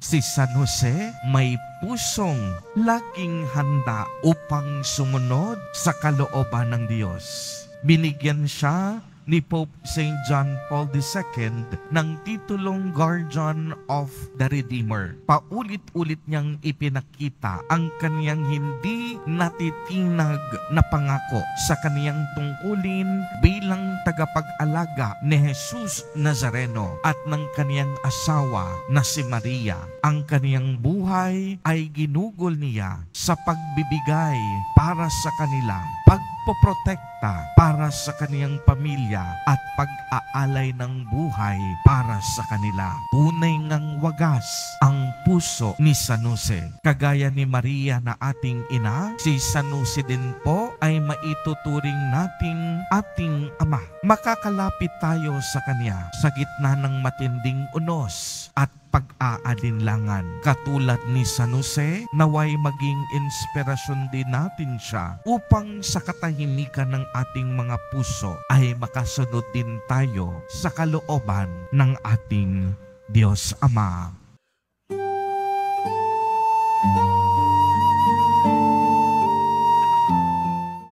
Si San Jose may pusong laging handa upang sumunod sa kalooban ng Diyos. Binigyan siya ni Pope St. John Paul II ng titulong Guardian of the Redeemer. Paulit-ulit niyang ipinakita ang kaniyang hindi natitinag na pangako sa kaniyang tungkulin bilang tagapag-alaga ni Jesus Nazareno at ng kaniyang asawa na si Maria. Ang kaniyang buhay ay ginugol niya sa pagbibigay para sa kanila, pagpoprotekta para sa kaniyang pamilya at pag-aalay ng buhay para sa kanila. Tunay ngang wagas ang puso ni San Jose. Kagaya ni Maria na ating ina, si San Jose din po ay maituturing nating ating ama. Makakalapit tayo sa kanya sa gitna ng matinding unos at pag-aalinlangan. Katulad ni San Jose, naway maging inspirasyon din natin siya upang sa katahimikan ng ating mga puso ay makasunod din tayo sa kalooban ng ating Diyos Ama.